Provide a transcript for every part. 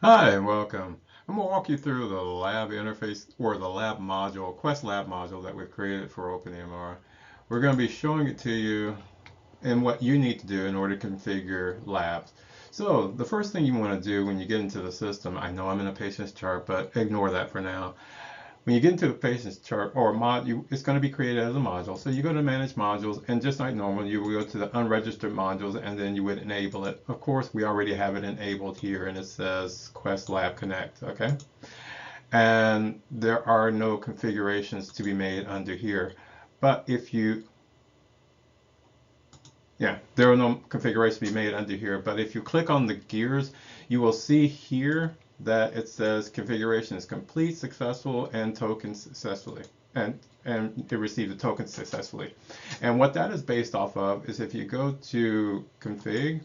Hi, and welcome. I'm going to walk you through the lab interface or the lab module, Quest lab module that we've created for OpenEMR. We're going to be showing it to you and what you need to do in order to configure labs. So the first thing you want to do when you get into the system, I know I'm in a patient's chart, but ignore that for now. When you get into a patient's chart or it's going to be created as a module. So you go to manage modules, and just like normal, you will go to the unregistered modules, and then you would enable it. Of course, we already have it enabled here, and it says Quest Lab Connect, okay? And there are no configurations to be made under here. But if you, yeah, there are no configurations to be made under here. But if you click on the gears, you will see here that it says configuration is complete, successful, and token successfully. And it received a token successfully. And what that is based off of is if you go to config,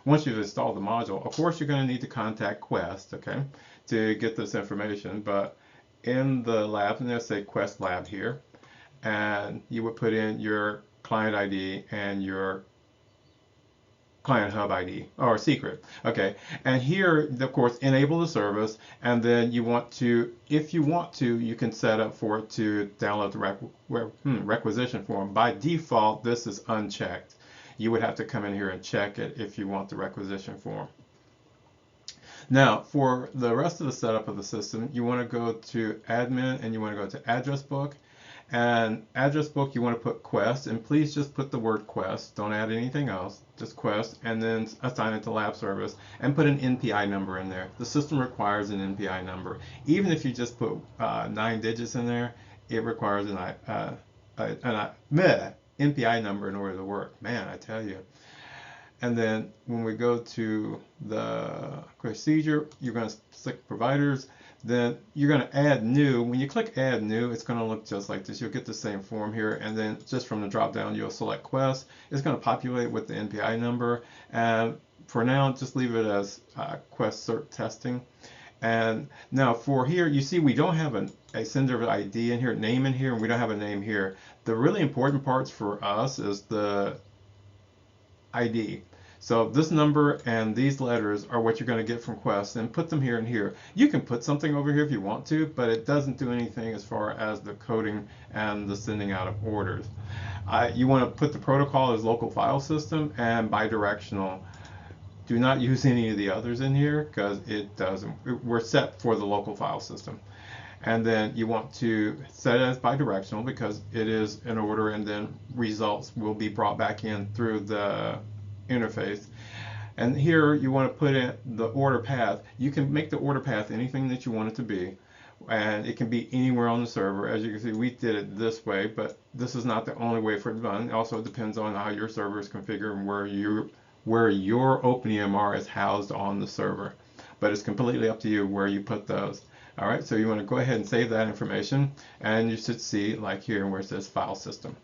once you've installed the module, of course you're going to need to contact Quest, okay, to get this information. But in the lab, and there's say Quest Lab here, and you would put in your client ID and your client hub ID or secret. Okay, and here, of course, enable the service, and then you want to, if you want to, you can set up for it to download the requisition form. By default, this is unchecked. You would have to come in here and check it if you want the requisition form. Now, for the rest of the setup of the system, you want to go to admin and you want to go to address book. And address book, you want to put Quest, and please just put the word Quest. Don't add anything else, just Quest, and then assign it to lab service and put an NPI number in there. The system requires an NPI number. Even if you just put 9 digits in there, it requires an NPI number in order to work. Man, I tell you. And then when we go to the procedure, you're going to select providers. Then you're going to add new. When you click add new, it's going to look just like this. You'll get the same form here. And then just from the drop down, you'll select Quest. It's going to populate with the NPI number. And for now, just leave it as Quest Cert Testing. And now for here, you see we don't have a sender ID in here, name in here, and we don't have a name here. The really important parts for us is the ID. So this number and these letters are what you're going to get from Quest, and put them here and here. You can put something over here if you want to, but it doesn't do anything as far as the coding and the sending out of orders. You want to put the protocol as local file system and bidirectional. Do not use any of the others in here because it doesn't. We're set for the local file system. And then you want to set it as bidirectional because it is in order, and then results will be brought back in through the interface. And here you want to put in the order path. You can make the order path anything that you want it to be, and it can be anywhere on the server. As you can see, we did it this way, but this is not the only way for it done. It also depends on how your server is configured and where your OpenEMR is housed on the server. But it's completely up to you where you put those. All right, so you want to go ahead and save that information, and you should see like here where it says file system.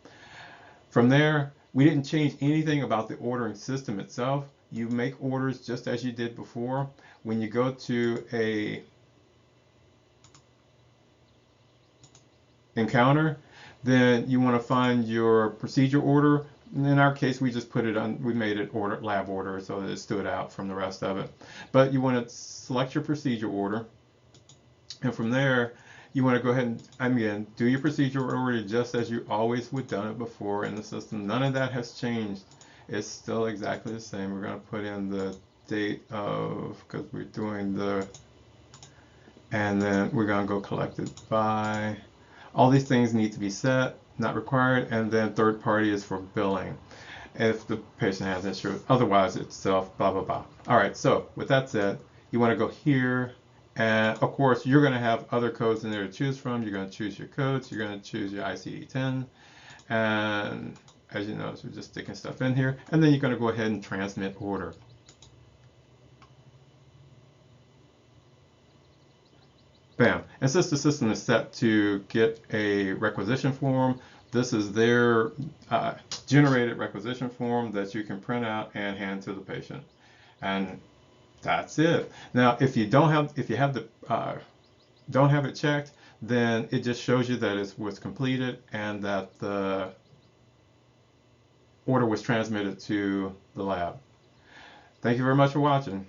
From there, we didn't change anything about the ordering system itself. You make orders just as you did before. When you go to a encounter, then you want to find your procedure order. In our case, we just put it on, we made it order, lab order, so that it stood out from the rest of it. But you want to select your procedure order, and from there, you want to go ahead and, again, do your procedure order just as you always would done it before in the system. None of that has changed. It's still exactly the same. We're going to put in the date of, because we're doing the, and then we're going to go collected by. All these things need to be set, not required, and then third party is for billing if the patient has insurance. Otherwise, it's self, blah, blah, blah. All right, so with that said, you want to go here, and of course, you're going to have other codes in there to choose from. You're going to choose your codes. You're going to choose your ICD-10. And as you notice, we're just sticking stuff in here. And then you're going to go ahead and transmit order. Bam. And since the system is set to get a requisition form, this is their generated requisition form that you can print out and hand to the patient. And that's it. Now, if you don't have, if you have the don't have it checked, then it just shows you that it was completed and that the order was transmitted to the lab. Thank you very much for watching.